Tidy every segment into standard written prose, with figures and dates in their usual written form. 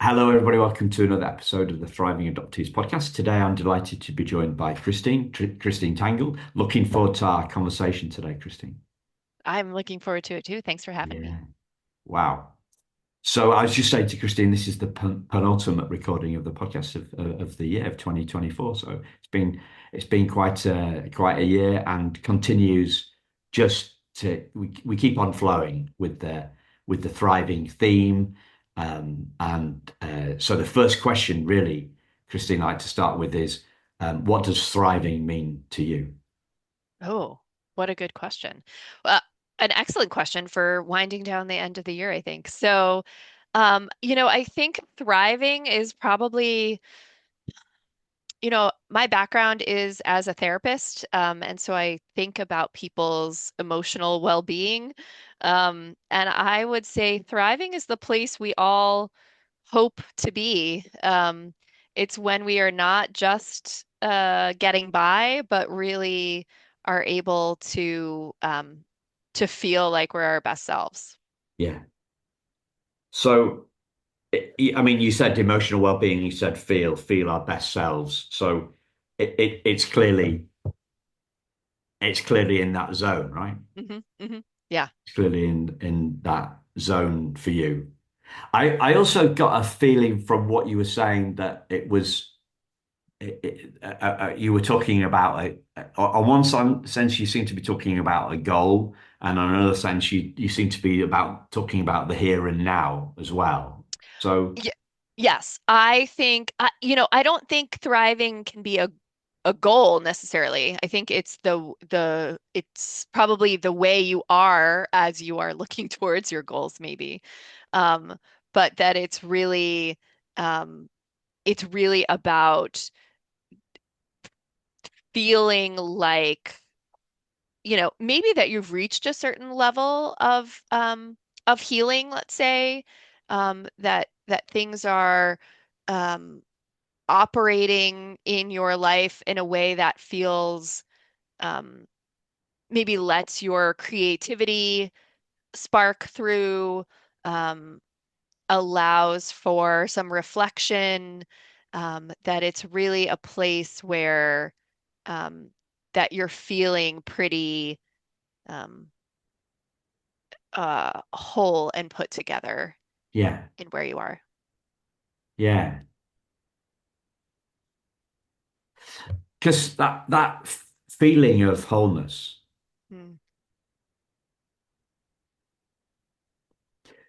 Hello, everybody. Welcome to another episode of the Thriving Adoptees podcast. Today, I'm delighted to be joined by Christine Tangel. Looking forward to our conversation today, Christine. I'm looking forward to it too. Thanks for having me. Yeah. Wow. So I was just saying to Christine, this is the penultimate recording of the podcast of the year of 2024. So it's been quite a year and continues just to we keep on flowing with the thriving theme. So the first question, really, Christine, I'd like to start with is, what does thriving mean to you? Oh, what a good question. Well, an excellent question for winding down the end of the year, I think. I think thriving is probably, my background is as a therapist, and so I think about people's emotional well-being. And I would say thriving is the place we all hope to be. It's when we are not just getting by, but really are able to feel like we're our best selves. Yeah. So I mean, you said emotional well-being, you said feel our best selves. So it's clearly in that zone, right? Yeah. It's clearly in that zone for you. I also got a feeling from what you were saying that you were talking about on one sense you seem to be talking about a goal, and on another sense you seem to be about talking about the here and now as well. So Y yes, I think I don't think thriving can be a goal necessarily. I think it's probably the way you are as you are looking towards your goals, maybe. Um, but that um, it's really about feeling like, maybe that you've reached a certain level of healing, let's say, that things are um operating in your life in a way that feels um, maybe lets your creativity spark through, um, allows for some reflection, that it's really a place where um, that you're feeling pretty um, whole and put together yeah, in where you are. yeah, because that feeling of wholeness Mm.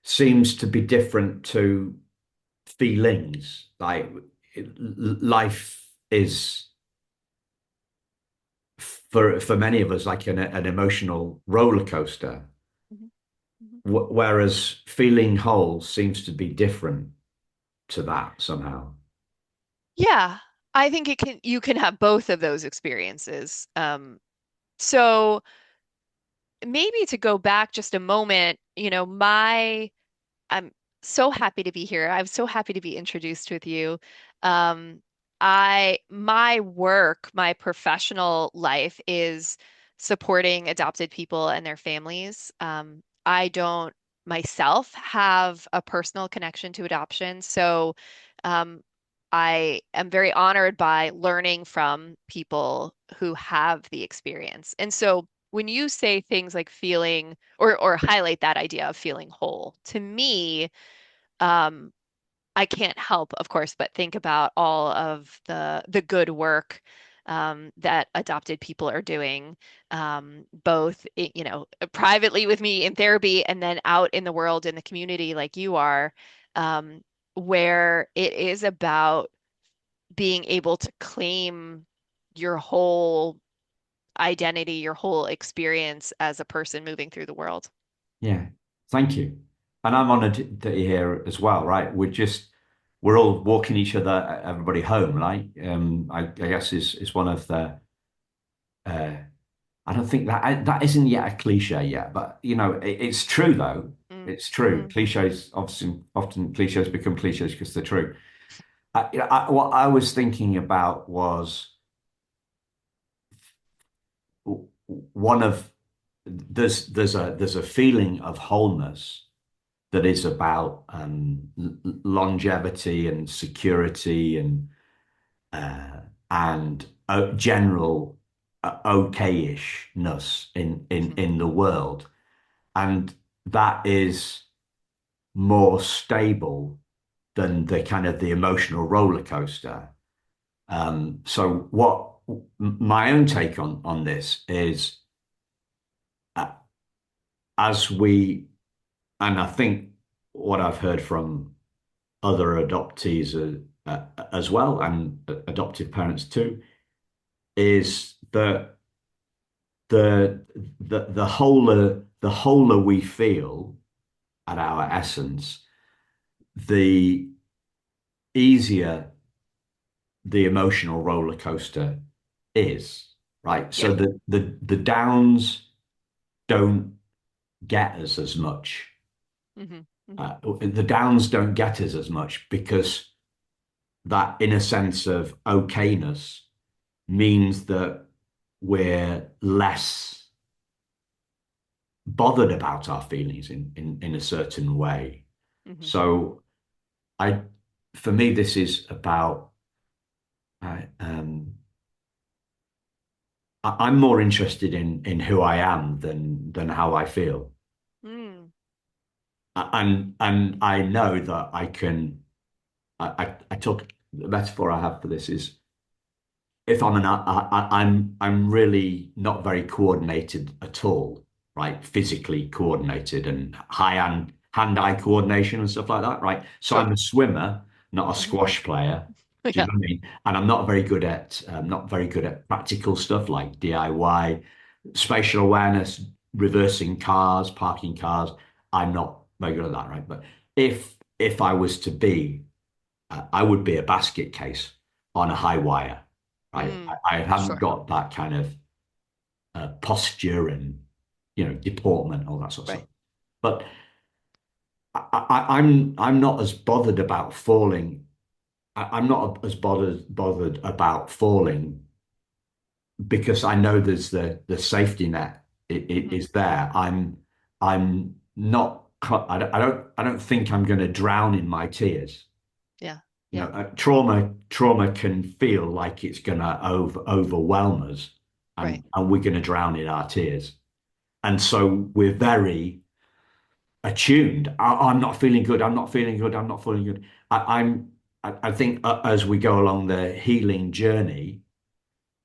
seems to be different to feelings. Like life is for many of us like an emotional roller coaster, Mhm. Mhm. whereas feeling whole seems to be different to that somehow. Yeah, I think you can have both of those experiences. So maybe to go back just a moment, I'm so happy to be here. I'm so happy to be introduced with you. Um, my work, my professional life is supporting adopted people and their families. I don't myself have a personal connection to adoption, so um, I am very honored by learning from people who have the experience. And so when you say things like feeling or highlight that idea of feeling whole, to me, um, I can't help, of course, but think about all of the good work that adopted people are doing, both privately with me in therapy and then out in the world in the community like you are, um, where it is about being able to claim your whole identity, your whole experience as a person moving through the world. Yeah, thank you. And I'm honored that you're here as well, right? We're all walking each other, everybody home, right? I guess is one of the uh, I don't think that isn't yet a cliche yet, but it's true though. Mm, It's true. mm. Cliches often cliches become cliches because they're true. What I was thinking about was one of there's a feeling of wholeness that is about longevity and security uh, and general okay-ishness Hmm. in the world, and that is more stable than the kind of the emotional roller coaster. So what my own take on this is, uh, as we, and I think what I've heard from other adoptees as well, and adoptive parents too, is that the the wholer we feel at our essence, the easier the emotional roller coaster is, right? Yeah. So the downs don't get us as much. Hmm. Hmm. The downs don't get us as much because that inner sense of okayness means that we're less bothered about our feelings in a certain way. Hmm. So I, for me, this is about I'm more interested in who I am than how I feel. Mm. And I know that I can. I took the metaphor I have for this is, if I'm really not very coordinated at all, right? Physically coordinated and hand-eye coordination and stuff like that, right? So Sure. I'm a swimmer, not a Hmm. squash player. Do you Yeah. know what I mean? And I'm not very good at practical stuff like DIY, spatial awareness, reversing cars, parking cars. I'm not very good at that, right? But if I was to be, I would be a basket case on a high wire. Mm. I haven't Sure. got that kind of posture and deportment, all that sort of Right. stuff. But I'm not as bothered about falling. I'm not as bothered about falling because I know there's the safety net. It Hmm. is there. I'm not. I don't think I'm going to drown in my tears. Yeah. You know, Yeah. trauma can feel like it's going to overwhelm us, Right. and we're going to drown in our tears. And so we're very attuned. I'm not feeling good. I'm not feeling good. I'm not feeling good. I think as we go along the healing journey,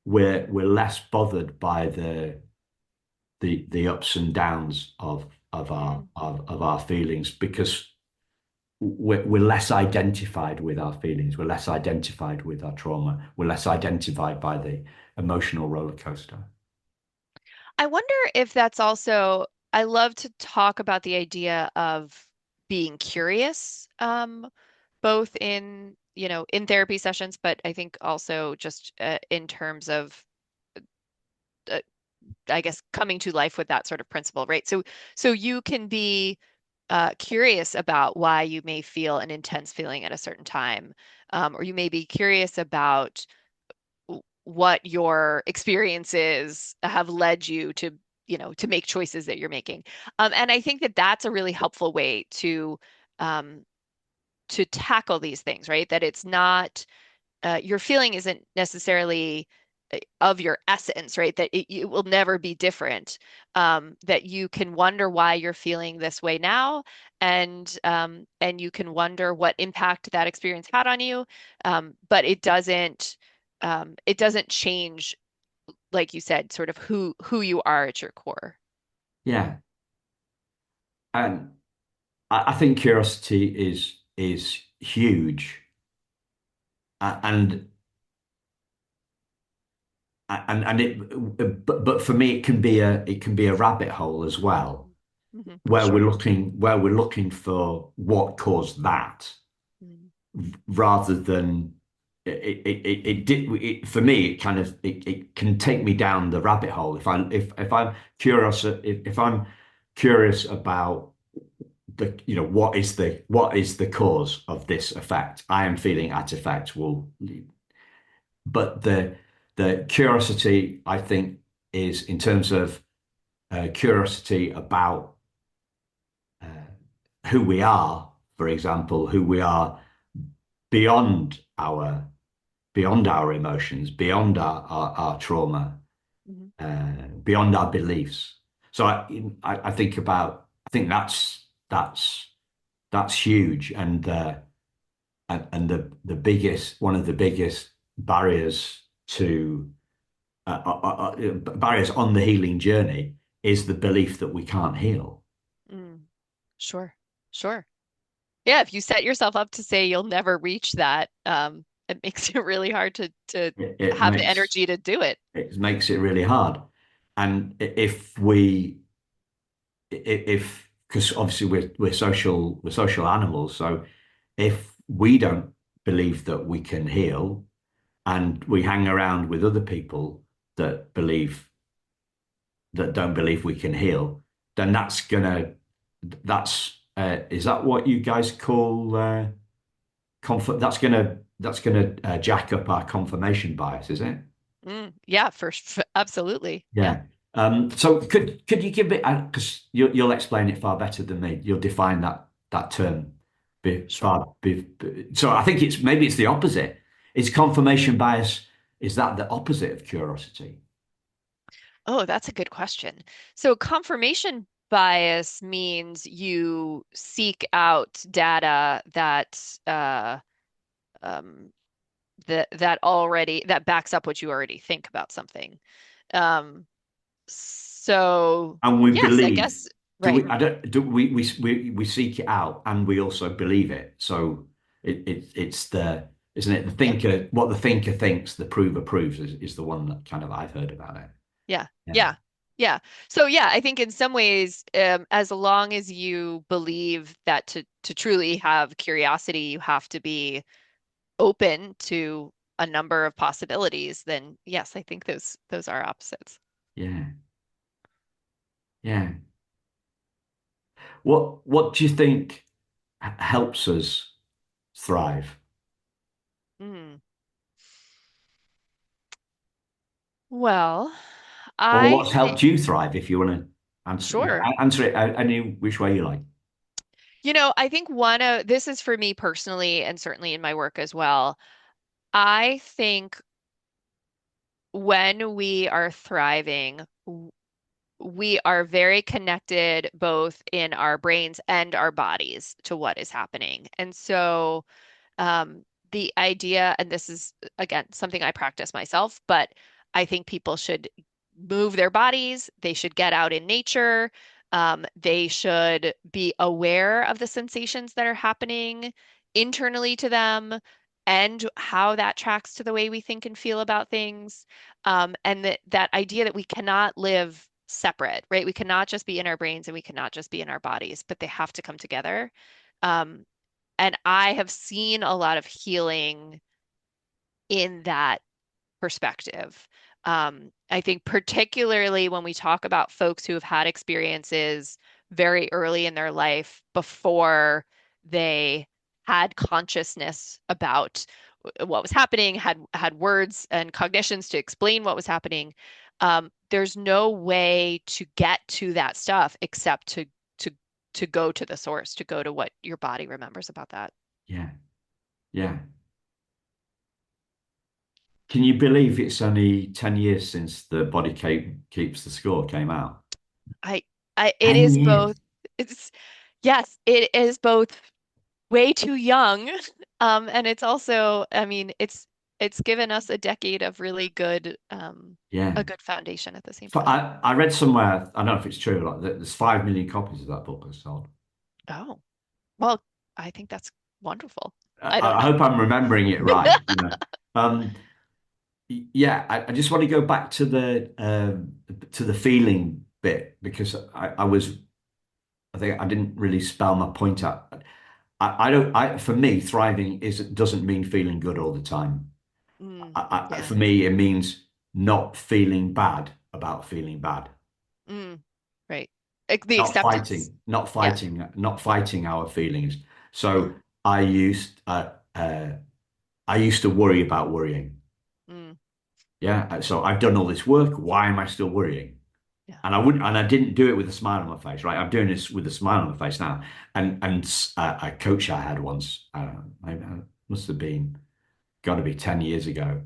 we're less bothered by the ups and downs Mm. of our feelings because we're less identified with our feelings. We're less identified with our trauma. We're less identified by the emotional roller coaster. I wonder if that's also, I love to talk about the idea of being curious, both in, in therapy sessions, but I think also just in terms of, uh, I guess, coming to life with that sort of principle, right? So you can be curious about why you may feel an intense feeling at a certain time, or you may be curious about what your experiences have led you to, to make choices that you're making. And I think that that's a really helpful way um, to tackle these things, right? That it's not your feeling isn't necessarily of your essence, right? That it will never be different. That you can wonder why you're feeling this way now, and you can wonder what impact that experience had on you. But it doesn't change, like you said, sort of who you are at your core. Yeah, and I think curiosity is huge, and but for me it can be a rabbit hole as well, Hmm. where we're Sure. looking for what caused that, Mm. rather than for me it can take me down the rabbit hole if I'm curious, if I'm curious about what is the cause of this effect I am feeling at effect. But the curiosity, I think, is in terms of curiosity about who we are, for example, who we are beyond our emotions, beyond our trauma, Mhm. beyond our beliefs. So I think that's huge, and the biggest one of the biggest barriers to barriers on the healing journey is the belief that we can't heal. Mm. Sure. Sure. Yeah, if you set yourself up to say you'll never reach that, it makes it really hard to It have the makes energy to do it. it makes it really hard. And if we if because obviously we're social animals, so if we don't believe that we can heal and we hang around with other people that don't believe we can heal, then that's is that what you guys call that's gonna jack up our confirmation bias, is it? Yeah, absolutely. Yeah, Yeah. So could you give it because you'll explain it far better than me. You'll define that term sure. so I think maybe it's the opposite. Is confirmation bias, is that the opposite of curiosity? Oh, that's a good question. So confirmation bias means you seek out data um, that backs up what you already think about something. Um, so And we yes, I believe. guess Do right. we? I don't. Do we seek it out and we also believe it? So it's the isn't it the Yeah. thinker? What the thinker thinks, the prover proves is the one that kind of I've heard about it. Yeah, Yeah. yeah, yeah. So yeah, I think in some ways, as long as you believe that to truly have curiosity, you have to be open to a number of possibilities, then yes, I think those are opposites. Yeah. Yeah. What do you think helps us thrive? Mm. Well, Or I what's think helped you thrive if you want to sure. answer it any which way you like. I think one of this is for me personally, and certainly in my work as well. I think when we are thriving, we are very connected both in our brains and our bodies to what is happening. And so the idea, and this is again something I practice myself, but I think people should move their bodies, they should get out in nature, they should be aware of the sensations that are happening internally to them and how that tracks to the way we think and feel about things. And that idea that we cannot live separate, right? We cannot just be in our brains and we cannot just be in our bodies, but they have to come together. Um, and I have seen a lot of healing in that perspective. I think particularly when we talk about folks who have had experiences very early in their life before they had consciousness about what was happening, had words and cognitions to explain what was happening. There's no way to get to that stuff except to to go to the source, to go to what your body remembers about that. Yeah. Yeah. Can you believe it's only 10 years since the Keeps the Score came out? I, it 10 is years. both. It's yes, it is both way too young, and it's also, I mean, it's given us a decade of really good, Yeah. a good foundation at the same So time. I read somewhere, I don't know if it's true, like there's 5 million copies of that book that's sold. Oh, well, I think that's wonderful. I don't I know. hope I'm remembering it right. Um, yeah, I just want to go back to the feeling bit because I think I didn't really spell my point out. I don't for me thriving is doesn't mean feeling good all the time. Yeah. For me it means not feeling bad about feeling bad. Mm, right. The acceptance. Yeah. Not fighting our feelings. Yeah. So I used to worry about worrying. Mm, Yeah. So I've done all this work. Why am I still worrying? Yeah. And I didn't do it with a smile on my face, right? I'm doing this with a smile on my face now. And a coach I had once, maybe must have been got to be 10 years ago.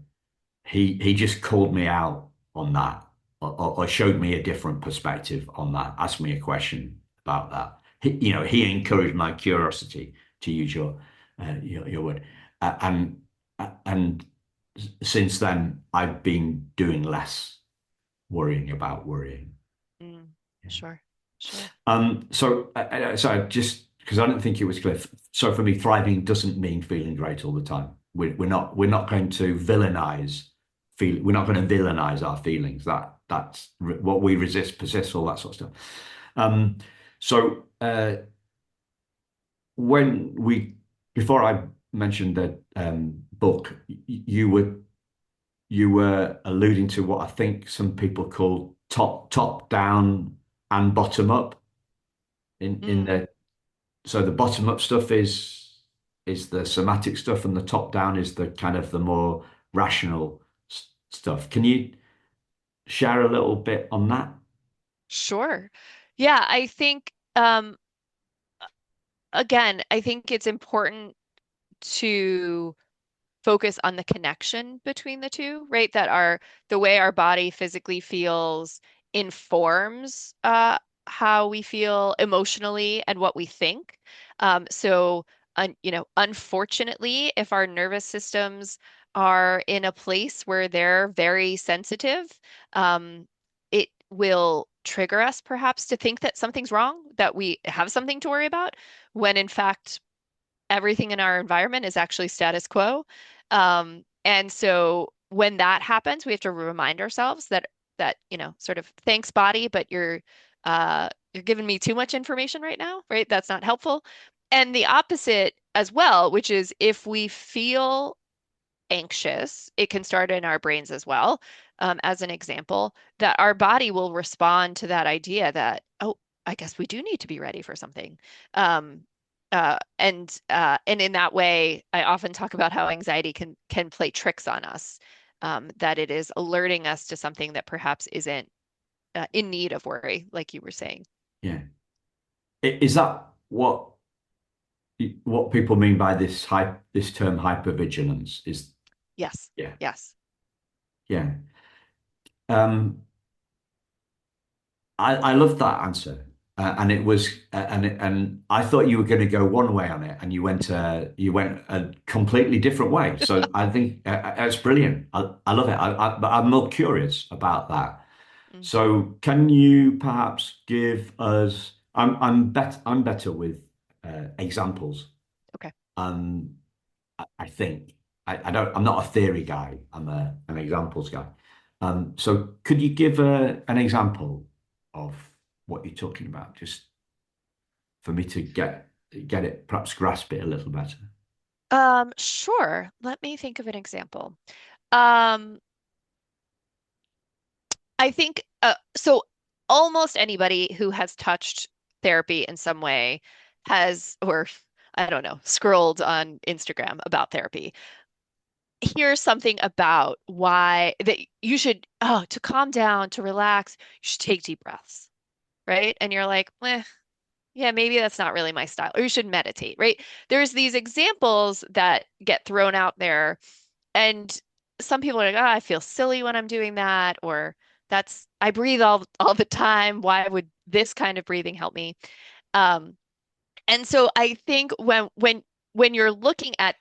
He just called me out on that, or showed me a different perspective on that, asked me a question about that. He encouraged my curiosity, to use your word. And since then, I've been doing less worrying about worrying. Mm, sure. Sure. So just because I don't think it was clear. So for me, thriving doesn't mean feeling great all the time. We're not going to villainize feel. We're not going to villainize our feelings. That's what we resist persists, all that sort of stuff. Um, so when we before I mentioned the book, you were alluding to what I think some people call top down and bottom up in Mm, the so the bottom up stuff is the somatic stuff, and the top down is the kind of the more rational stuff. Can you share a little bit on that? sure. Yeah, I think again, I think it's important to focus on the connection between the two, right? That the way our body physically feels informs how we feel emotionally and what we think. Unfortunately, if our nervous systems are in a place where they're very sensitive, it will trigger us perhaps to think that something's wrong, that we have something to worry about, when in fact everything in our environment is actually status quo. And so when that happens, we have to remind ourselves that sort of thanks body, but you're giving me too much information right now, right? That's not helpful. And the opposite as well, which is if we feel anxious, it can start in our brains as well. As an example, that our body will respond to that idea that, oh, I guess we do need to be ready for something. Um, and in that way, I often talk about how anxiety can play tricks on us, that it is alerting us to something that perhaps isn't in need of worry, like you were saying. Yeah. Is that what people mean by this term hypervigilance? Yes, Yeah, yes. yeah. Um, I love that answer, and it was, and I thought you were going to go one way on it, and you went a completely different way. So I think it's brilliant. I love it. But I'm more curious about that. Mm, So can you perhaps give us? I'm better with examples. okay. Um, I think I don't. I'm not a theory guy. I'm an examples guy. So could you give an example of what you're talking about, just for me to get it, perhaps grasp it a little better? Sure. Let me think of an example. Um, I think so. Almost anybody who has touched therapy in some way has, or I don't know, scrolled on Instagram about therapy. Here's something about why that you should, oh, to calm down, to relax, you should take deep breaths, right? And you're like, yeah, maybe that's not really my style. Or you should meditate, right? There's these examples that get thrown out there, and some people are like, oh, I feel silly when I'm doing that, or I breathe all the time. Why would this kind of breathing help me? Um, and so I think when you're looking at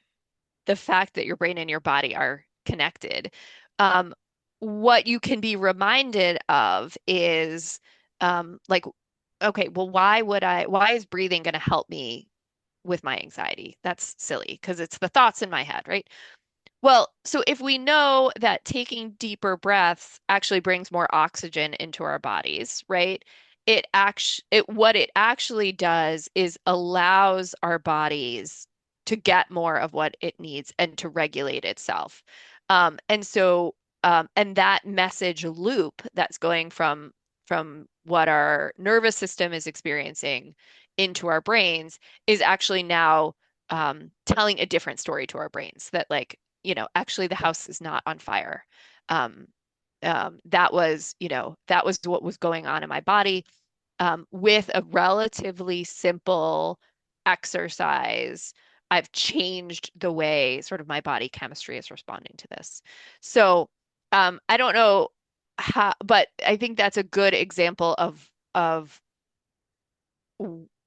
the fact that your brain and your body are connected, um, what you can be reminded of is like, okay, well, why is breathing going to help me with my anxiety? That's silly because it's the thoughts in my head, right? Well, so if we know that taking deeper breaths actually brings more oxygen into our bodies, right? What it actually does is allows our bodies to get more of what it needs and to regulate itself. And that message loop that's going from what our nervous system is experiencing into our brains is actually now telling a different story to our brains that, like, actually the house is not on fire. Um, that was, that was what was going on in my body. With a relatively simple exercise, I've changed the way sort of my body chemistry is responding to this. So, I don't know how, but I think that's a good example of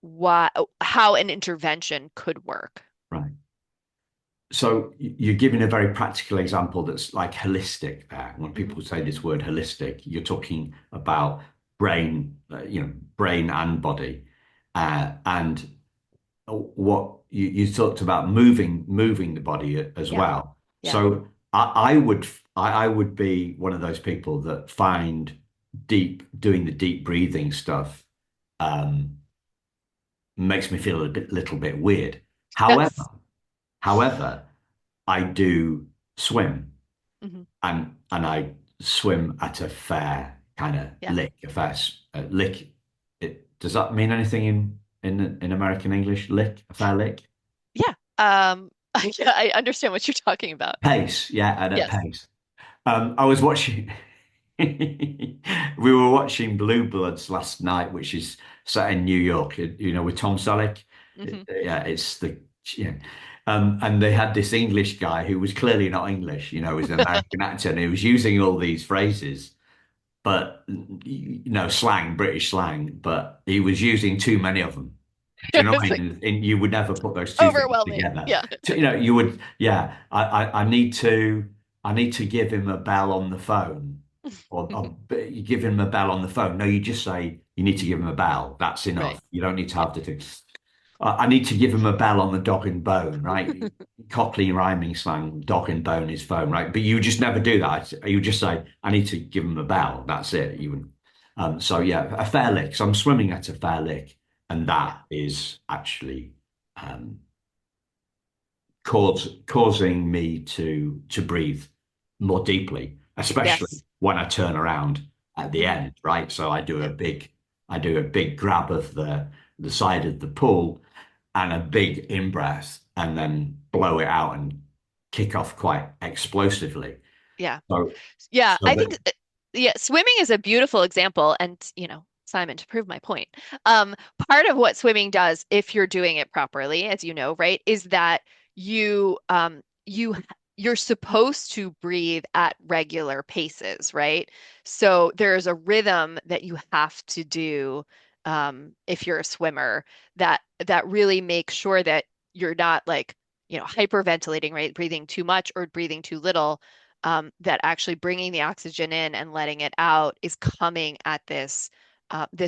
why how an intervention could work. Right. So you're giving a very practical example that's like holistic there. When Hmm. people say this word holistic, you're talking about brain, brain and body. And what you talked about moving the body as Yeah, well. yeah, So I would be one of those people that find doing the deep breathing stuff um, makes me feel little bit weird. yes. However, I do swim Hmm. and I swim at a fair kind of Yeah, lick, lick. Does that mean anything in American English? Lick, a fair lick? yeah. Yeah, I understand what you're talking about. Pace, yeah, at a Yes. pace. I was watching. We were watching Blue Bloods last night, which is set in New York. With Tom Selleck. Hmm. Yeah, it's the yeah. And they had this English guy who was clearly not English. Was an American actor, and he was using all these phrases, but slang, British slang. But he was using too many of them. Do you know what I It's like mean? And you would never put those two things overwhelming. together. Yeah. You would, yeah. I need to give him a bell on the phone, or you give him a bell on the phone. No, you just say you need to give him a bell. That's Right. enough. You don't need to Yeah. have the two. I need to give him a bell on the dog and bone, right? Cockney rhyming slang, dog and bone is phone, right? But you just never do that. You just say, I need to give him a bell. That's it. You would. So yeah, a fair lick. So I'm swimming at a fair lick, and Yeah. that is actually um, causing me to breathe more deeply, especially Yes. when I turn around at the Hmm. end, right? So Yeah. I do a big grab of the side of the pool and a big in breath, and then blow it out and kick off quite explosively. Yeah. So Yeah, so I that think yeah, swimming is a beautiful example. And, Simon, to prove my point, part of what swimming does, if you're doing it properly, as you know, right, is that you you're supposed to breathe at regular paces, right? So there's a rhythm that you have to do if you're a swimmer that really makes sure that you're not like, hyperventilating, right? Breathing too much or breathing too little, that actually bringing the oxygen in and letting it out is coming at this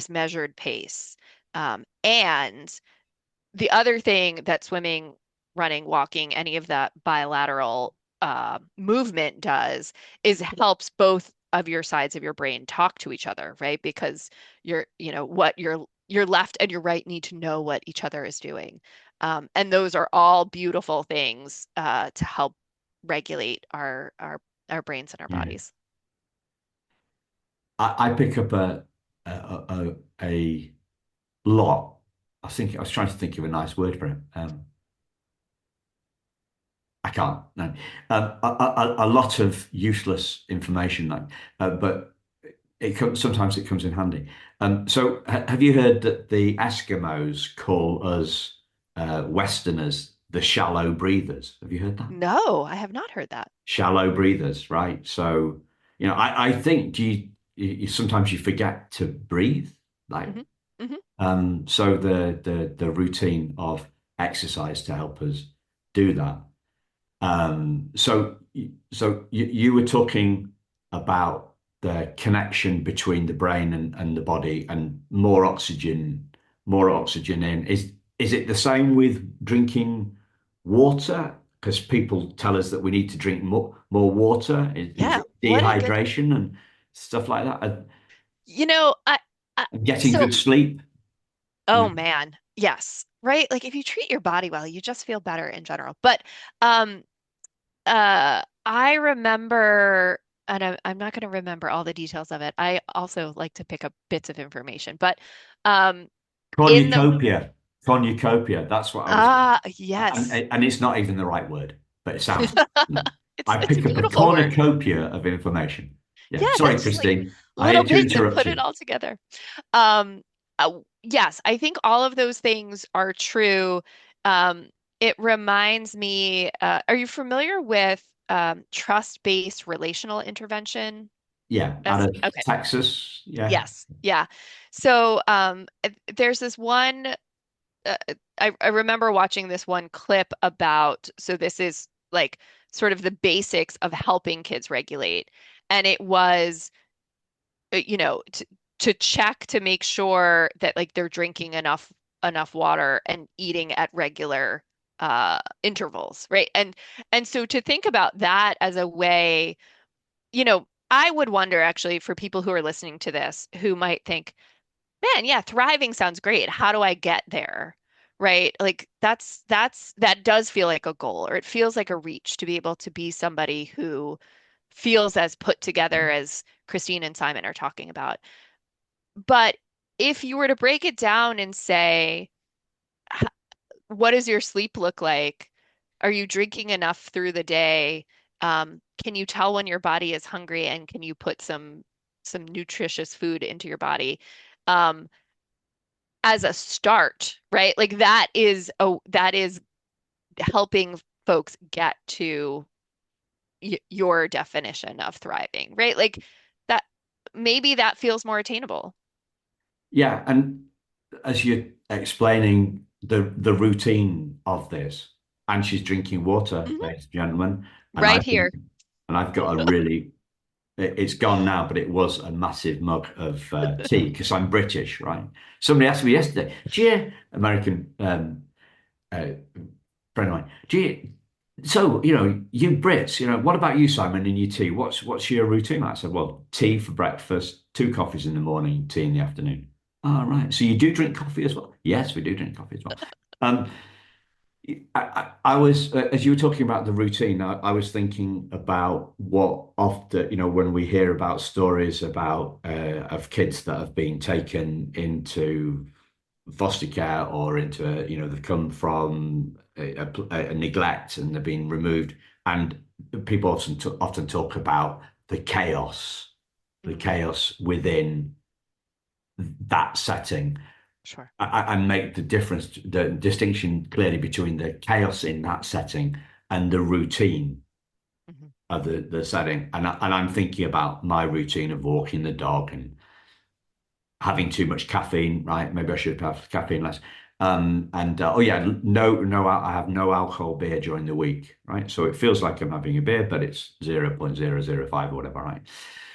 measured pace. And the other thing that swimming, running, walking, any of that bilateral movement does is helps both of your sides of your brain talk to each other, right? Because what your left and your right need to know what each other is doing. And those are all beautiful things to help regulate our brains and our yeah, bodies. I pick up a lot. I was trying to think of a nice word for it. I can't. No. A lot of useless information, like, but sometimes it comes in handy. So, have you heard that the Eskimos call us Westerners the shallow breathers? Have you heard that? No, I have not heard that. Shallow breathers, right? So, I think sometimes you forget to breathe, like, Hmm. Hmm. so the routine of exercise to help us do that. So you were talking about the connection between the brain and the body and more oxygen in. Is it the same with drinking water? Because people tell us that we need to drink more water. Is Yeah, it what a good. dehydration and stuff like that? You know, Getting so good sleep? oh Yeah. man, yes, right? Like if you treat your body well, you just feel better in general. But um I remember, and I'm not going to remember all the details of it. I also like to pick up bits of information, but um in the Cornucopia. Cornucopia. That's what I was. yes. And it's not even the right word, but it sounds. It's I it's a pick up a beautiful word. cornucopia of information. Yeah. Yeah, Sorry, that's just like Christine. I little hate to bits and interrupt put it you. all together. Um, yes, I think all of those things are true. Um, it reminds me, are you familiar with trust-based relational intervention? Yeah, out of Okay. Texas. Yeah. Yes. Yeah. So there's this one, I remember watching this one clip about, so this is like sort of the basics of helping kids regulate. And it was to check to make sure that like they're drinking enough water and eating at regular intervals, right? And so to think about that as a way, I would wonder actually for people who are listening to this who might think, man, yeah, thriving sounds great. How do I get there? Right? Like that does feel like a goal, or it feels like a reach to be able to be somebody who feels as put together as Christine and Simon are talking about. But if you were to break it down and say, what does your sleep look like? Are you drinking enough through the day? Can you tell when your body is hungry and can you put some nutritious food into your body? Um, as a start, right? Like that is helping folks get to your definition of thriving, right? Like that maybe that feels more attainable. Yeah. And as you're explaining the routine of this, and she's drinking water, Mhm. ladies and gentlemen, and Right here. I've got a really it's gone now, but it was a massive mug of tea because I'm British, right? Somebody asked me yesterday, do you, American uh, friend of mine, do you, so, you Brits, what about you, Simon, and your tea? What's your routine like? I said, well, tea for breakfast, two coffees in the morning, tea in the afternoon. Oh, right. So you do drink coffee as well? Yes, we do drink coffee as well. Um, I was, as you were talking about the routine, I was thinking about what often, when we hear about stories about of kids that have been taken into foster care or into, they've come from a neglect and they've been removed. And people often talk about the Mhm. chaos within that setting Sure. and make the distinction clearly between the chaos in that setting and the routine Mhm. of the setting. And I'm thinking about my routine of walking the dog and having too much caffeine, right? Maybe I should have caffeine less. And oh yeah, no, I have no alcohol beer during the week, right? So it feels like I'm having a beer, but it's 0.005 or whatever, right?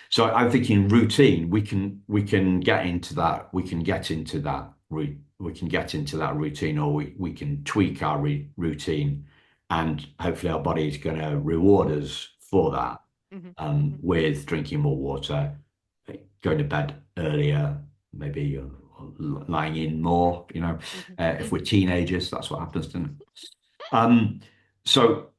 So I'm thinking routine. We can get into that. We can get into that routine, or we can tweak our routine, and hopefully our body is going to reward us for that. Mhm. Mhm. With drinking more water, going to bed earlier, maybe lying in more. Mhm. If we're Mhm. teenagers, that's what happens, doesn't it? Um, so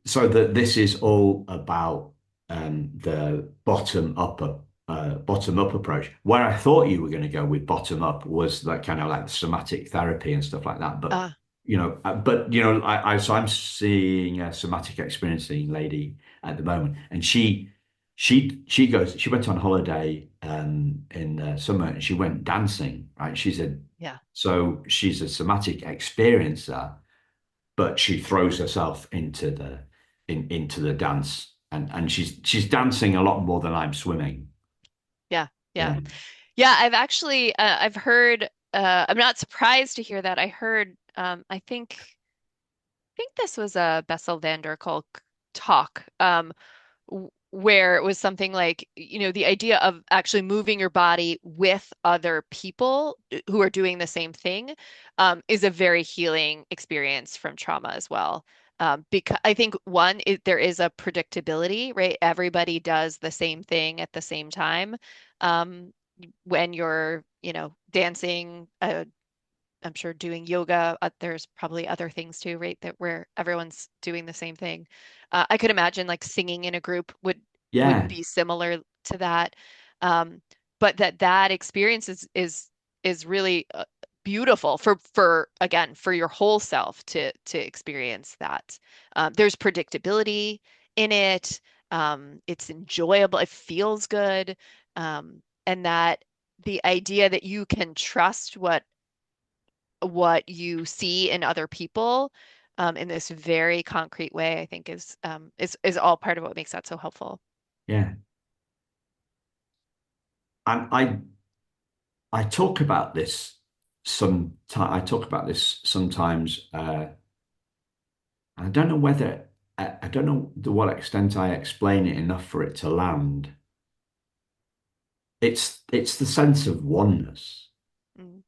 so that this is all about the bottom up approach. Where I thought you were going to go with bottom up was that kind of like the somatic therapy and stuff like that. But Uh, so I'm seeing a somatic experiencing lady at the moment, and she went on holiday in the summer and she went dancing, right? yeah. She's a somatic experiencer, but she throws herself into the dance, and she's dancing a lot more than I'm swimming. Yeah. Yeah. Yeah. Yeah, I've actually I've heard I'm not surprised to hear that. I heard I think this was a Bessel van der Kolk talk. Where it was something like, the idea of actually moving your body with other people who are doing the same thing is a very healing experience from trauma as well. Because I think there is a predictability, right? Everybody does the same thing at the same time. Um, when you're, dancing, I'm sure doing yoga, there's probably other things too, right? That where everyone's doing the same thing. I could imagine like singing in a group would Yeah. be similar to that. Um, but that experience is really beautiful for again for your whole self to experience that. There's predictability in it. It's enjoyable. It feels good. And that the idea that you can trust what you see in other people in this very concrete way, I think is all part of what makes that so helpful. Yeah. And I talk about this I talk about this sometimes. I don't know whether I don't know to what extent I explain it enough for it to land. It's the sense of oneness. Mm,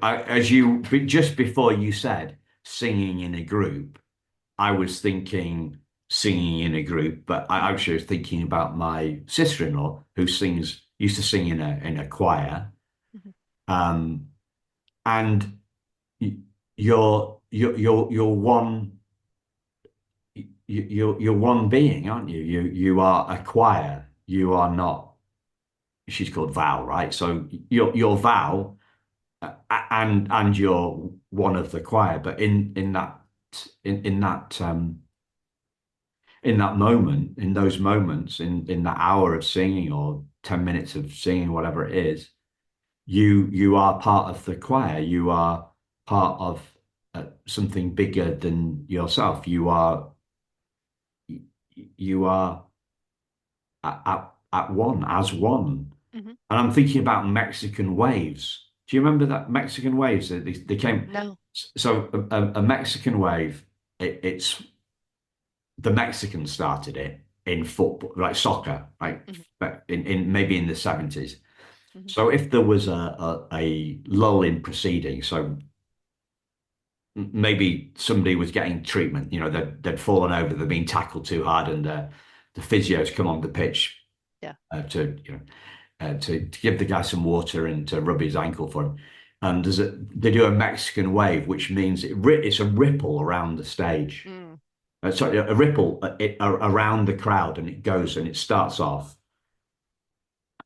As you just before you said singing in a group, I was thinking singing in a group, but I mhm, actually was thinking about my sister-in-law who used to sing in a choir. mhm, Um, and y- you're one you're one being, aren't you? You are a choir. You are not. She's called Val, right? So you're Val, and you're one of the choir. But in in that in that moment, in those moments, in that hour of singing or 10 minutes of singing, whatever it is, you are part of the choir. You are part of something bigger than yourself. You are at one as one. mhm. And I'm thinking about Mexican waves. Do you remember that Mexican waves? They came. No. So a Mexican wave. It's the Mexicans started it in football, like soccer, like Mhm, in maybe in the 70s. mhm, So if there was a lull in proceedings, so maybe somebody was getting treatment, they'd fallen over, they'd been tackled too hard, and the physios come on the pitch yeah. to give the guy some water and to rub his ankle for him. And they do a Mexican wave, which means it's a ripple around the stage. Mm, Sorry, a ripple around the crowd, and it goes and it starts off,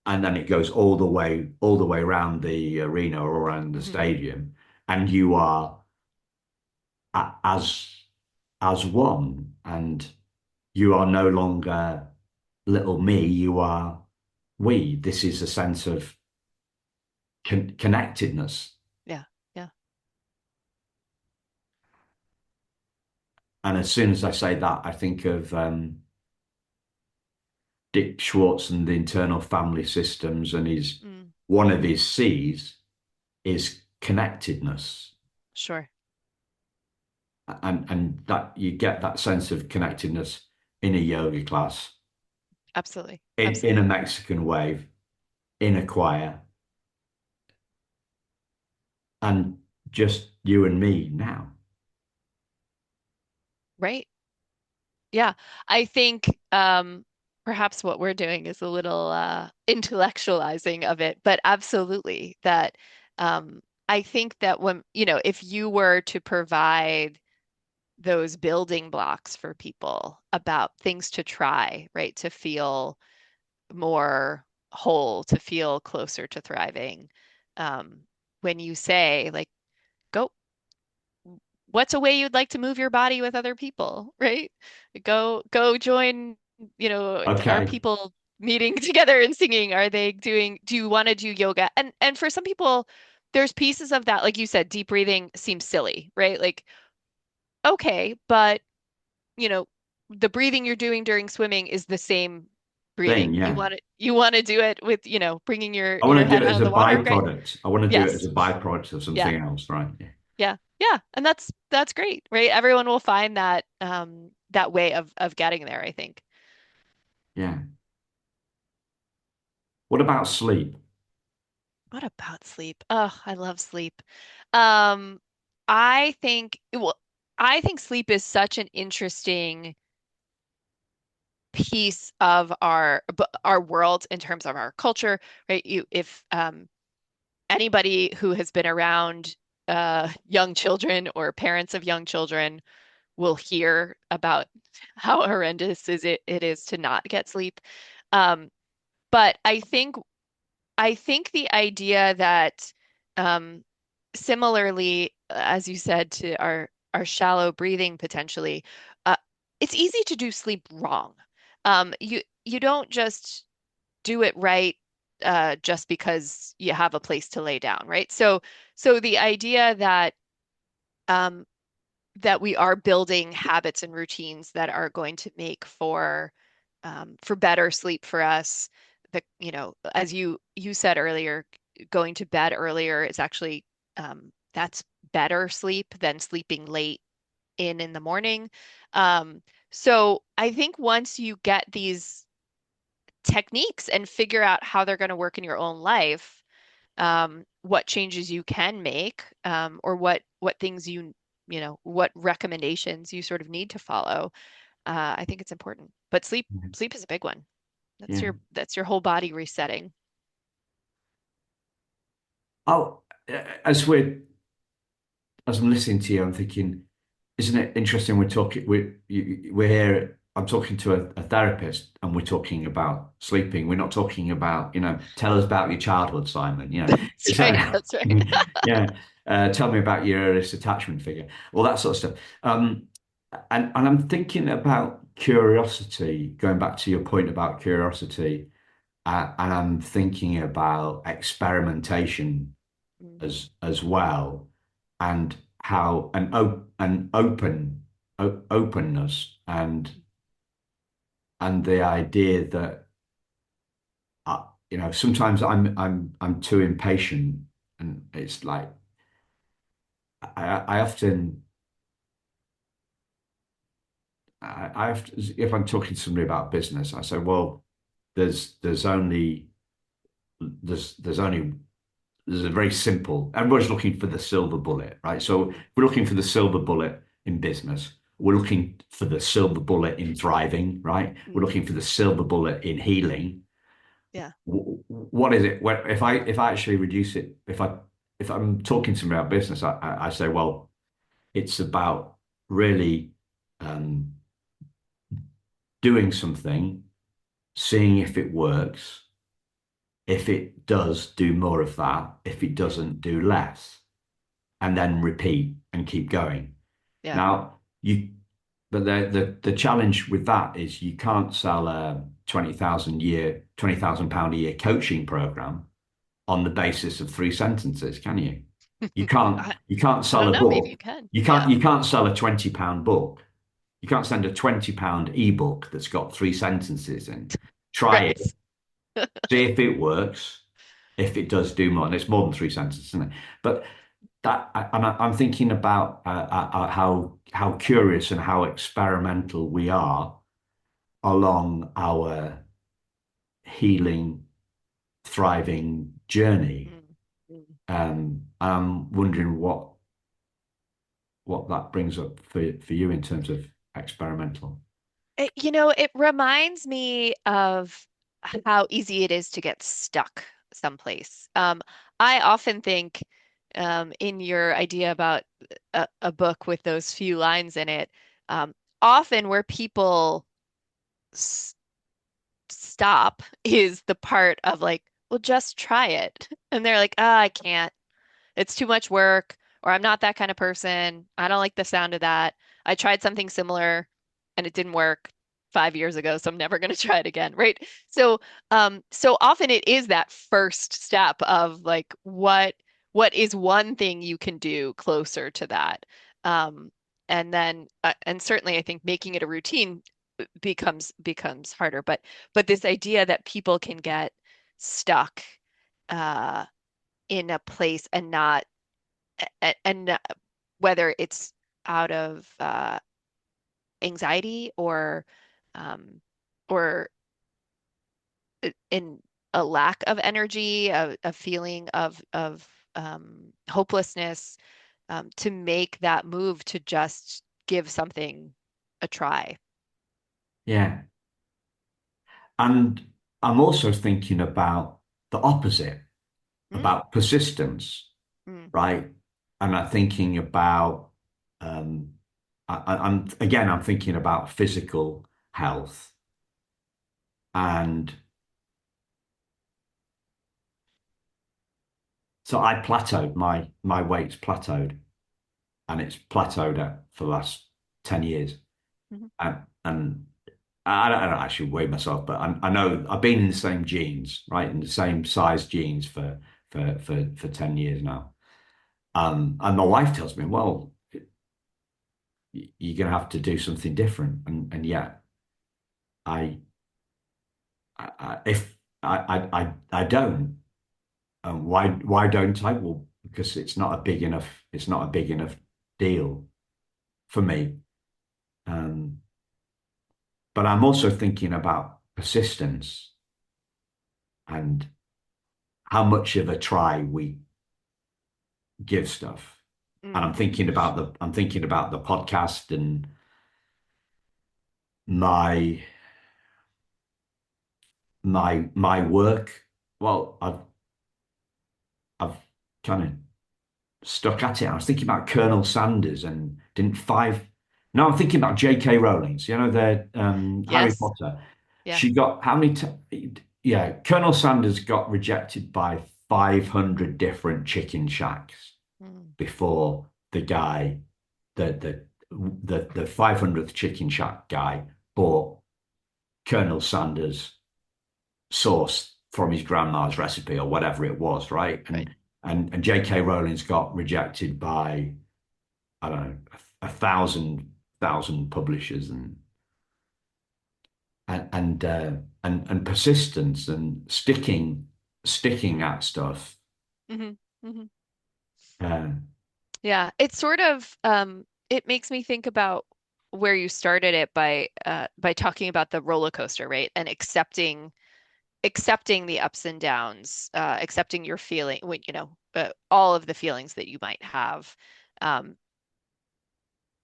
and then it goes all the way around the arena or around the mhm, stadium, and you are a- as one, and you are no longer little me. You are we. This is a sense of connectedness. yeah. Yeah. And as soon as I say that, I think of Dick Schwartz and the internal family systems, and his Mm, one of his C's is connectedness, sure. and that you get that sense of connectedness in a yoga class, Absolutely. in a Absolutely. Mexican wave, in a choir, and just you and me now. Right. Yeah, I think perhaps what we're doing is a little intellectualizing of it, but absolutely that I think that if you were to provide those building blocks for people about things to try, right, to feel more whole, to feel closer to thriving, um, when you say like, go what's a way you'd like to move your body with other people, right? Go join, are Okay, people meeting together and singing? Do you want to do yoga? And for some people, there's pieces of that, like you said, deep breathing seems silly, right? Like, okay, but you know, the breathing you're doing during swimming is the same thing, breathing. You yeah. want to do it with, bringing your I want your to do head it out as of a the water, right? byproduct. I want to do it as Yes. a byproduct of Yeah. something else, right? Yeah. Yeah, yeah, and that's great, right? Everyone will find that way of getting there, I think. Yeah. What about sleep? What about sleep? Oh, I love sleep. Um, I think well, I think sleep is such an interesting piece of our world in terms of our culture, right? If anybody who has been around young children or parents of young children will hear about how horrendous it is to not get sleep. Um, but I think the idea that um, similarly, as you said to our shallow breathing potentially, uh, it's easy to do sleep wrong. You don't just do it right just because you have a place to lay down, right? So the idea that um, that we are building habits and routines that are going to make for better sleep for us. As you said earlier, going to bed earlier is actually that's better sleep than sleeping late in the morning. Um, so I think once you get these techniques and figure out how they're going to work in your own life, what changes you can make, or what things what recommendations you sort of need to follow. I think it's important. But sleep is a big one. Yeah. That's your whole body resetting. Oh, as I'm listening to you, I'm thinking, isn't it interesting? We're here. I'm talking to a therapist, and we're talking about sleeping. We're not talking about, tell us about your childhood, Simon. That's Is right. that, That's right. yeah. Tell me about your earliest attachment figure, all that sort of stuff. And I'm thinking about curiosity. Going back to your point about curiosity, and I'm thinking about experimentation Mm, as well, and how an openness, and the idea that sometimes I'm too impatient, and it's like I often I have to, if I'm talking to somebody about business, I say, well, there's only there's only there's a very simple, everybody's looking for the silver bullet, right? So mm, we're looking for the silver bullet in business. We're looking for the silver bullet in thriving, right? We're mm. looking for the silver bullet in healing. Yeah. What is it? If I actually reduce it, if I'm talking to somebody about business, I say, well, it's about really um, doing something, seeing if it works. If it does, do more of that. If it Mm, doesn't, do less, and then repeat and keep going. yeah. Now, but the challenge with that is you can't sell a 20,000 pound a year coaching program on the basis of three sentences, can you? You can't I, you can't I sell don't a know. Maybe book. you can. You can't Yeah. you can't sell a 20 pound book. You can't send a 20 pound ebook that's got three sentences in. Try it, Right. see if it works. If it does, do more. And it's more than three sentences, isn't it? But I'm thinking about how curious and how experimental we are along our healing, thriving journey. Mm, mm. I'm wondering what that brings up for you in terms of experimental. It reminds me of how easy it is to get stuck someplace. I often think, in your idea about a book with those few lines in it, um, often where people s stop is the part of like, well, just try it. And they're like, I can't. It's too much work, or I'm not that kind of person. I don't like the sound of that. I tried something similar and it didn't work 5 years ago, so I'm never going to try it again, right? So often it is that first step of like what is one thing you can do closer to that. Um, and certainly I think making it a routine becomes harder, but this idea that people can get stuck uh in a place and not and whether it's out of anxiety um, or in a lack of energy, a feeling of hopelessness, to make that move to just give something a try. Yeah. And I'm also thinking about the opposite, Mm, about persistence, mm, right? And I'm thinking about, um, I'm thinking about physical health, and so I plateaued. My weight's plateaued, and it's plateaued at for the last 10 years. Mhm. And I don't actually weigh myself, but I know I've been in the same jeans, right, in the same size jeans for 10 years now. And my wife tells me, well, you're going to have to do something different. And yet I, if I don't, why don't I? Well, because it's not a big enough deal for me. Um, but I'm also thinking about persistence and how much of a try we give stuff. And Mm, I'm thinking about the podcast and my my work. Well, I've kind of stuck at it. I was thinking about Colonel Sanders and didn't five. No, I'm thinking about J.K. Rowling's. You know, the Harry yes. Potter. Yeah. She got how many? Yeah, Colonel Sanders got rejected by 500 different chicken shacks Mm, before the guy, the the 500th chicken shack guy, bought Colonel Sanders sauce from his grandma's recipe or whatever it was, right? right. And J.K. Rowling's got rejected by I don't know a thousand publishers and persistence and sticking at stuff. Hmm. Hmm. Uh, Yeah. It's sort of it makes me think about where you started it by talking about the roller coaster, right? And accepting the ups and downs, accepting your feeling, when, all of the feelings that you might have. Um,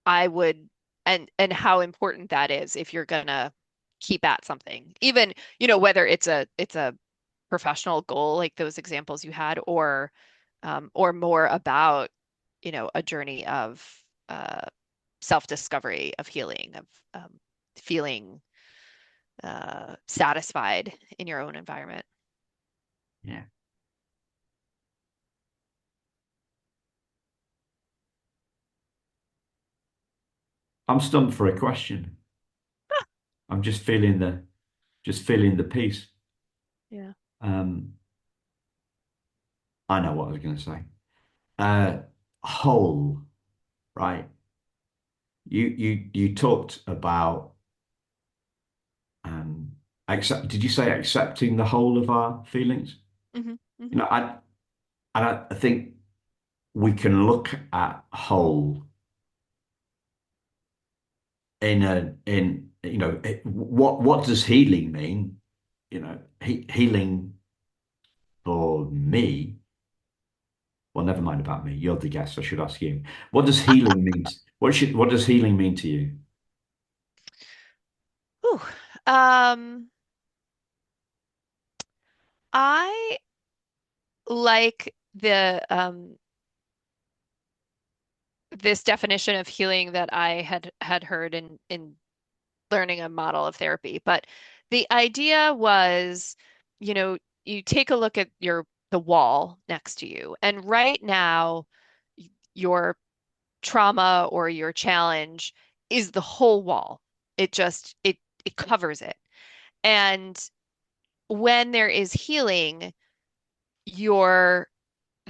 I would, and how important that is if you're gonna keep at something, even, whether it's a professional goal like those examples you had, or more about, a journey of uh, self-discovery, of healing, of feeling satisfied in your own environment. yeah, I'm stumped for a question. I'm just feeling the peace. Yeah. Um, I know what I was going to say. Uh, whole, right? You talked about did you say accepting the whole of our feelings? Hmm. You Hmm. know, I think we can look at whole in what does healing mean? You know, healing for me. Well, never mind about me. You're the guest. I should ask you. What does healing mean? What does healing mean to you? Ooh. Um, I like the this definition of healing that I had heard in learning a model of therapy. But the idea was, you know, you take a look at the wall next to you, and right now, your trauma or your challenge is the whole wall. It covers it. And when there is healing, your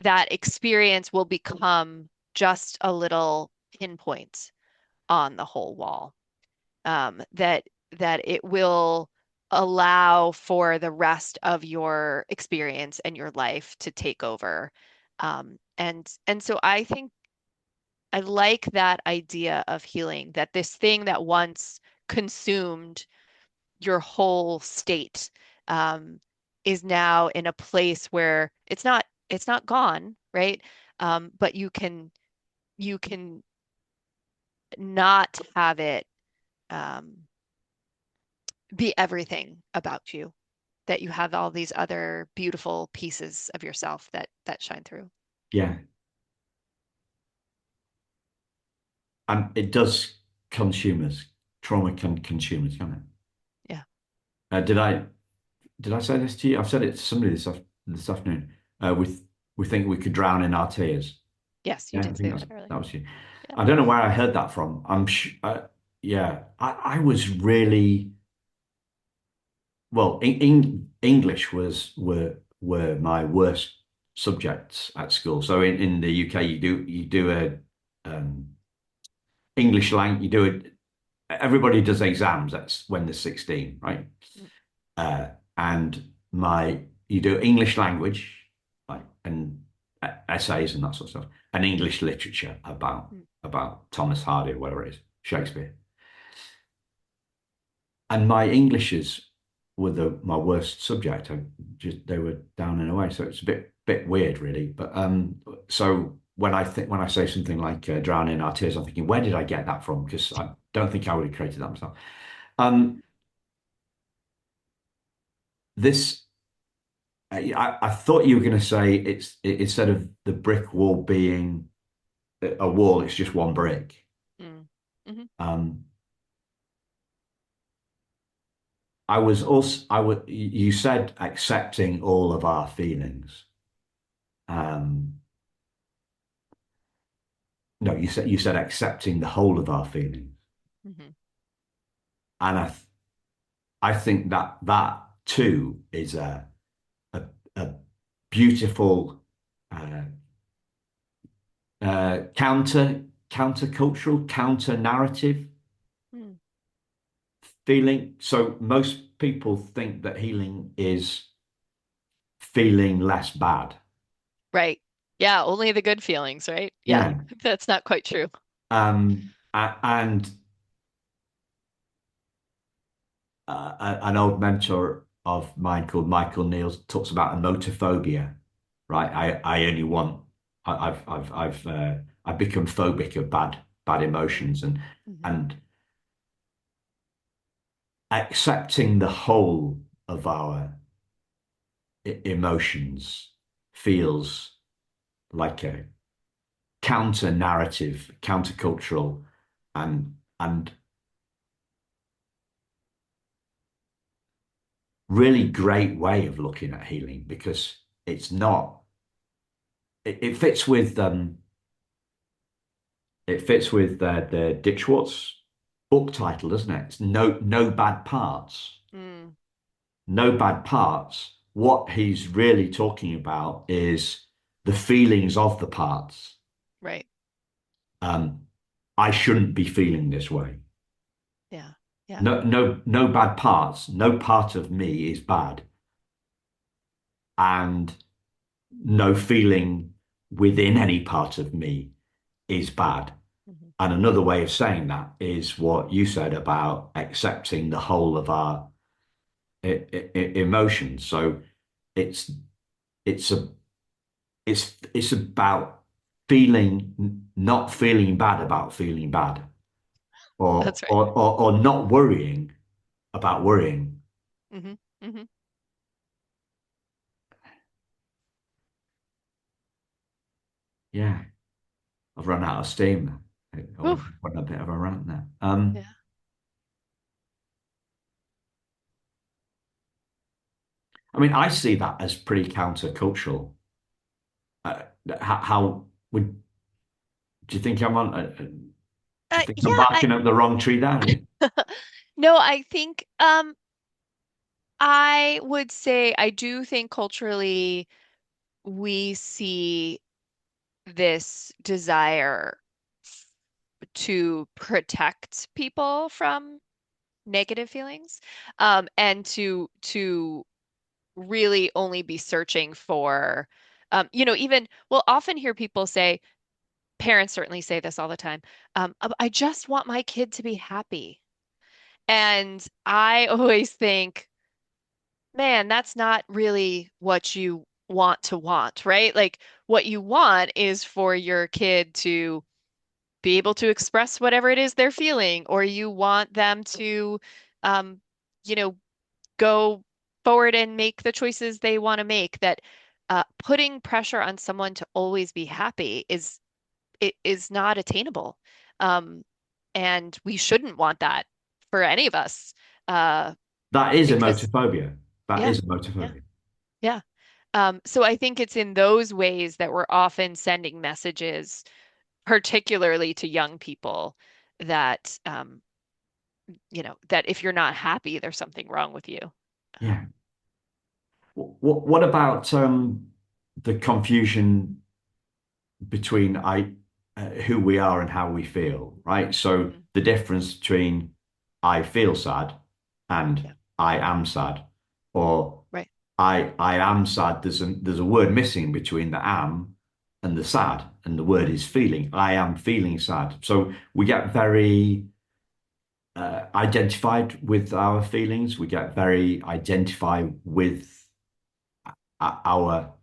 that experience will become just a little pinpoint on the whole wall. That it will allow for the rest of your experience and your life to take over. And so I think I like that idea of healing, that this thing that once consumed your whole state, um, is now in a place where it's not gone, right? But you can not have it um, be everything about you, that you have all these other beautiful pieces of yourself that shine through. Yeah, and it does consume us. Trauma can consume us, can it? Yeah. Did I say this to you? I've said it to somebody this afternoon. We think we could drown in our tears. Yes, you Yeah, I did think say that earlier. that was you. I don't know where I heard that from. Yeah, I was really well. English were my worst subjects at school. So in the UK, you do a English lang. You do it. Everybody does exams. That's when they're 16, right? Mm, Uh, and my you do English language, like and essays and that sort of stuff, and English literature mm, about Thomas Hardy or whatever it is, Shakespeare. And my Englishes were my worst subject. They were down and away. So it's a bit weird, really. But so when I say something like "drown in our tears," I'm thinking, where did I get that from? Because I don't think I would have created that myself. Um, this I thought you were going to say instead of the brick wall being a wall, it's just one brick. mm, mhm, Um, I would, you said accepting all of our feelings. Um, no, you said accepting the whole of our feelings. mhm, And I think that too is a, a beautiful uh, countercultural, counter narrative mm. feeling. So most people think that healing is feeling less bad. Right. Yeah, only the good feelings, right? Yeah, Yeah. that's not quite true. And an old mentor of mine called Michael Neal talks about emotophobia, right? I only want, I've become phobic of bad Mm, emotions mhm. and accepting the whole of our emotions feels like a counter narrative, countercultural, and really great way of looking at healing because it's not. It fits with the Dick Schwartz book title, doesn't it? It's no bad parts, Mm, no bad parts. What he's really talking about is the feelings of the parts. right. Um, I shouldn't be feeling this way. Yeah. Yeah. No bad parts. No part of me is bad, and no feeling within any part of me is bad. Mhm. And another way of saying that is what you said about accepting the whole of our emotions. So it's it's a it's about not feeling bad about feeling bad, That's right. or not worrying about worrying. Hmm. Hmm. Yeah, I've run out of steam. I Whew. went a bit of a rant there. Yeah. I mean, I see that as pretty countercultural. Uh, how would do you think I'm on? Do you think I'm Yeah, barking up the wrong tree there? no, I think I would say I do think culturally we see this desire to protect people from negative feelings, and to really only be searching for, even we'll often hear people say, parents certainly say this all the time, I just want my kid to be happy. And I always think, man, that's not really what you want, right? Like what you want is for your kid to be able to express whatever it is they're feeling, or you want them to, um, you know, go forward and make the choices they want to make. That putting pressure on someone to always be happy is not attainable. Um, and we shouldn't want that for any of us. Uh, That is because emotophobia. That yeah, is yeah, emotophobia. yeah. So I think it's in those ways that we're often sending messages particularly to young people that that if you're not happy, there's something wrong with you. Yeah. What about the confusion between who we are and how we feel, right? So Mhm. the difference between I feel sad and Yeah, I am sad, or right. I am sad. There's a word missing between the am and the sad, and the word is feeling. I am feeling sad. So we get very identified with our feelings. We get very identified with our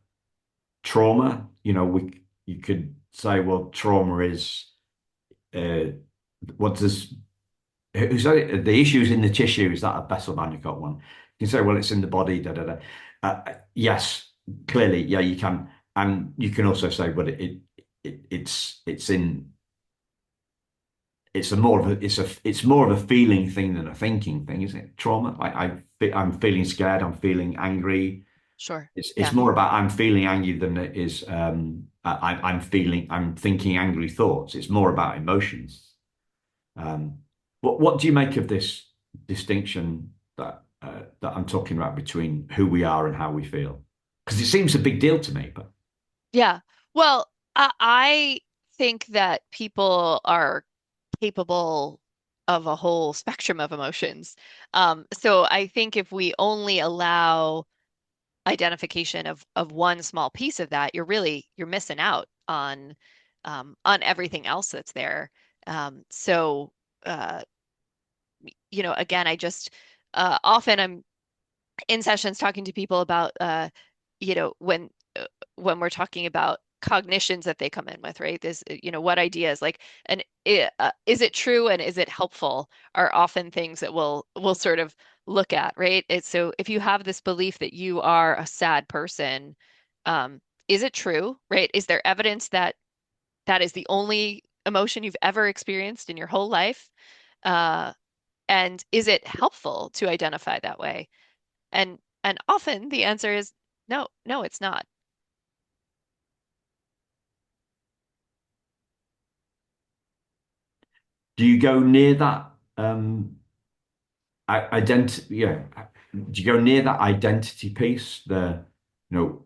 trauma. You could say, well, trauma is uh, what does who's the issues in the tissue? Is that a Bessel-van one? You can say, well, it's in the body. Da da da. Yes, clearly, yeah, you can, and you can also say, but it's in it's a more of a it's more of a feeling thing than a thinking thing, isn't it? Trauma. I'm feeling scared. I'm feeling angry. Sure. It's Yeah. more about I'm feeling angry than it is I'm thinking angry thoughts. It's more about emotions. What do you make of this distinction that I'm talking about between who we are and how we feel? Because it seems a big deal to me, but Yeah. Well, I think that people are capable of a whole spectrum of emotions. So I think if we only allow identification of one small piece of that, you're missing out on everything else that's there. So uh, again, I just often I'm in sessions talking to people about you know when when we're talking about cognitions that they come in with, right? This, what ideas like, and is it true and is it helpful are often things that we'll sort of look at, right? It's so if you have this belief that you are a sad person, is it true, right? Is there evidence that that is the only emotion you've ever experienced in your whole life? Uh, and is it helpful to identify that way? And often the answer is no, no, it's not. do you go near that identity? Yeah, do you go near that identity piece?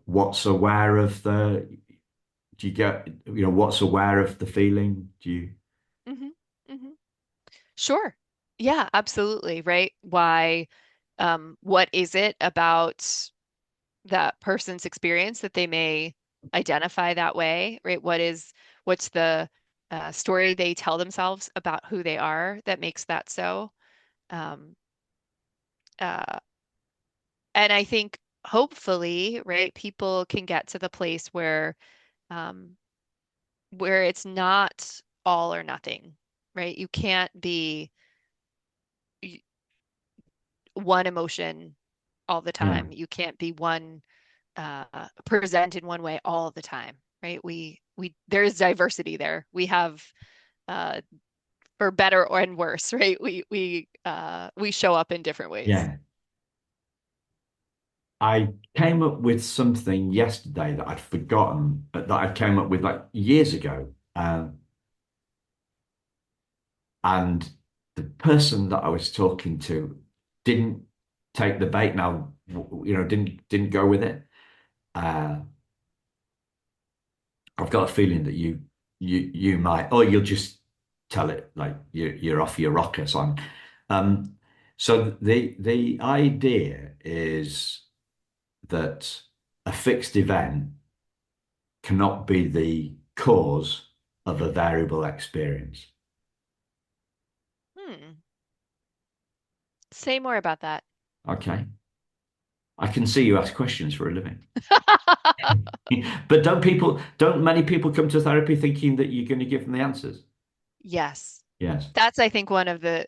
What's aware of the? Do you get what's aware of the feeling? Do you? Hmm. Hmm. Sure. Yeah, absolutely. Right. Why, what is it about that person's experience that they may identify that way, right? What's the story they tell themselves about who they are that makes that so? Um, uh, and I think hopefully, right, people can get to the place um, where it's not all or nothing, right? You can't be y- one emotion all the Yeah, time. You can't be one present in one way all the time, right? We there's diversity there. We have uh, for better or and worse, right? We show up in different ways. yeah. I came up with something yesterday that I'd forgotten, that I came up with like years ago. And the person that I was talking to didn't take the bait now, didn't go with it. Uh, I've got a feeling that you might, or you'll just tell it like you're off your rocker. Um, so the idea is that a fixed event cannot be the cause of a variable experience. Hmm. Say more about that. Okay. I can see you ask questions for a living. But don't many people come to therapy thinking that you're going to give them the answers? Yes. Yes. That's, I think, one of the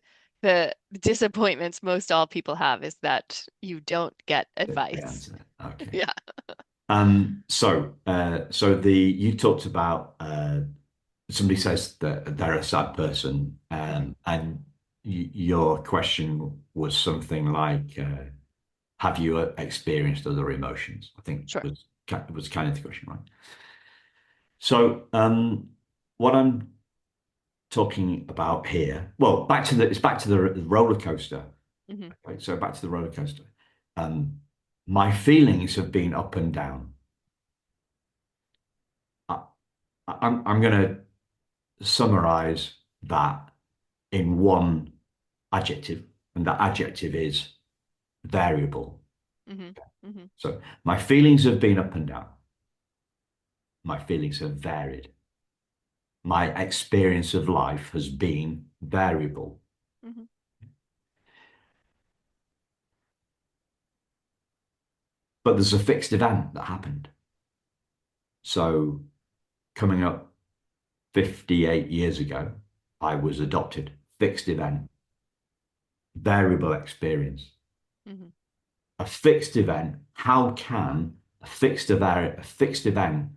disappointments most all people have is that you don't get The advice. answer. Okay. Yeah, So you talked about somebody says that they're a sad person, hmm, and your question was something like, have you experienced other emotions? I think sure. was kind of the question, right? So, what I'm talking about here, well, back to the roller coaster. Hmm. Okay, so back to the roller coaster. Um, my feelings have been up and down. I, I'm going to summarize that in one adjective, and that adjective is variable. Hmm. Hmm. So my feelings have been up and down. My feelings have varied. My experience of life has been variable. Hmm. But there's a fixed event that happened. So coming up 58 years ago, I was adopted. Fixed event, variable experience. Hmm. A fixed event, how can a fixed event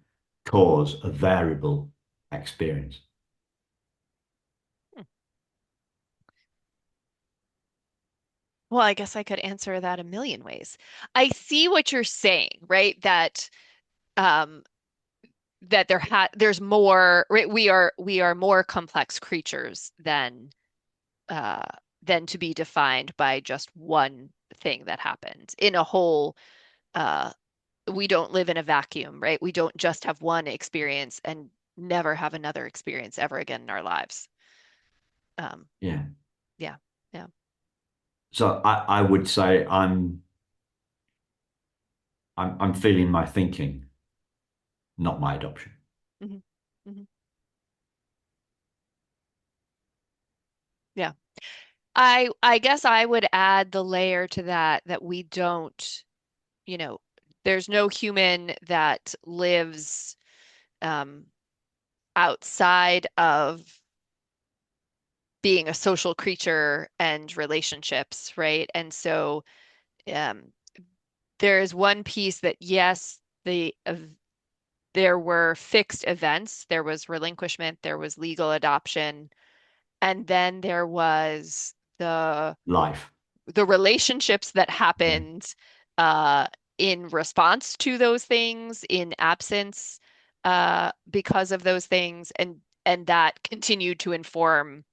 cause a variable experience? Well, I guess I could answer that a million ways. I see what you're saying, right? Um, that there's more, right? We are more complex creatures uh, than to be defined by just one thing that happened in a whole. Uh, we don't live in a vacuum, right? We don't just have one experience and never have another experience ever again in our lives. Um, Yeah. yeah, yeah. So I would say I'm feeling my thinking, not my adoption. Hmm. Hmm. Yeah. I guess I would add the layer to that we don't, you know, there's no human that lives um, outside of being a social creature and relationships, right? And so um, there is one piece that yes, there were fixed events, there was relinquishment, there was legal adoption, and then there was Life. the relationships that Yeah. happened uh, in response to those things, in absence because of those things, and that continued to inform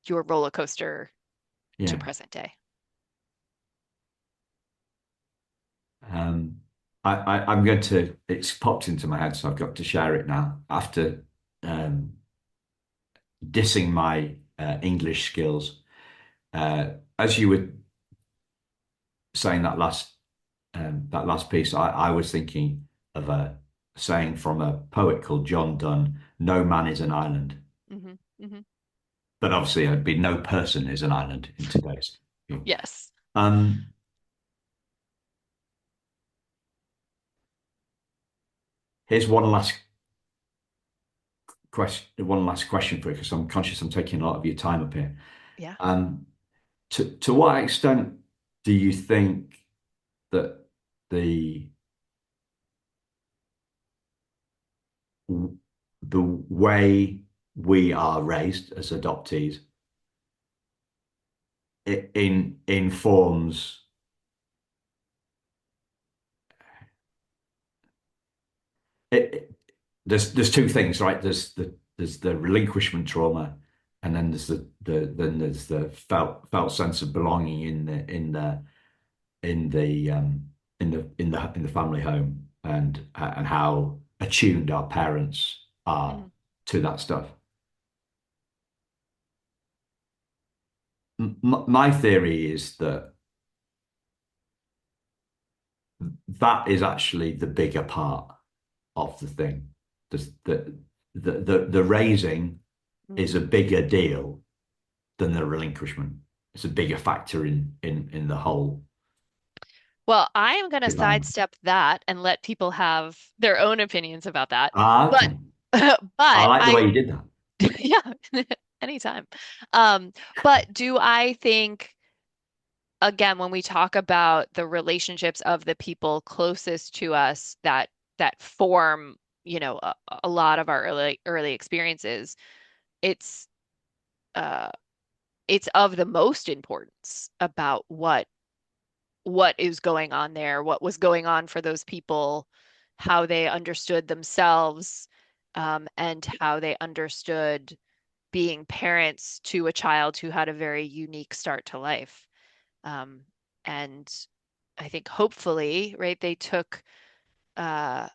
your roller coaster to Yeah. present day. Um, I'm going to, it's popped into my head, so I've got to share it now. After um, dissing my English skills, uh, as you were saying that last piece, I was thinking of a saying from a poet called John Donne, "No man is an island." Hmm. Hmm. But obviously, it'd be no person is an island in today's. Yes. Um, here's one last question for you, because I'm conscious I'm taking a lot of your time up here. Yeah. Um, to what extent do you think that the the way we are raised as adoptees it informs it, there's two things, right? There's the relinquishment trauma, and then there's the felt sense of belonging in the in the family home, and how attuned our parents are Hmm. to that stuff. My theory is that that is actually the bigger part of the thing. The the raising is Hmm. a bigger deal than the relinquishment. It's a bigger factor in the whole Well, I am going to development. sidestep that and let people have their own opinions about that. Ah, But okay. I but like the way I you did that. yeah, anytime. Um, but do I think again when we talk about the relationships of the people closest to us that form, a lot of our early experiences, it's uh it's of the most importance about what is going on there, what was going on for those people, how they understood themselves, and how they understood being parents to a child who had a very unique start to life. Um, and I think hopefully, right, uh,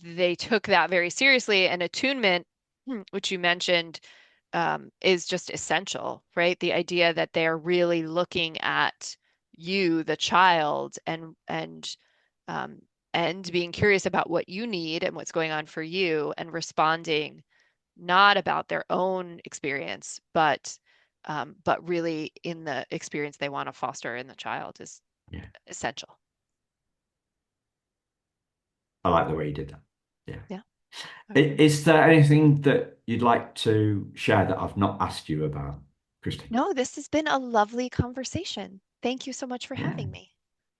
they took that very seriously, and attunement, which you mentioned, is just essential, right? The idea that they're really looking at you, the child, um, and being curious about what you need and what's going on for you, and responding not about their own experience, but really in the experience they want to foster in the child is Yeah. essential. I like the way you did that. Yeah. Yeah, I would agree. Is there anything that you'd like to share that I've not asked you about, Christine? No, this has been a lovely conversation. Thank you so much for Yeah. having me.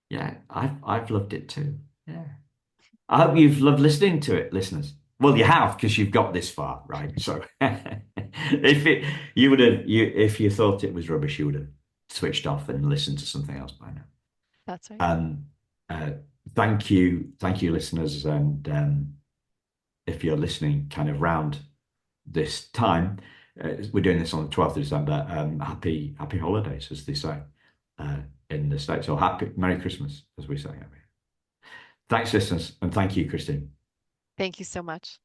Yeah. I've loved it too. Yeah. I hope you've loved listening to it, listeners. Well, you have because you've got this far, right? So if it you would have you if you thought it was rubbish, you would have switched off and listened to something else by now. That's right. Um, uh, thank you, listeners, and if you're listening, kind of round this time, we're doing this on the 12th of December. Happy holidays, as they say uh, in the States, or happy Merry Christmas, as we say. I mean. Thanks, listeners, and thank you, Christine. Thank you so much.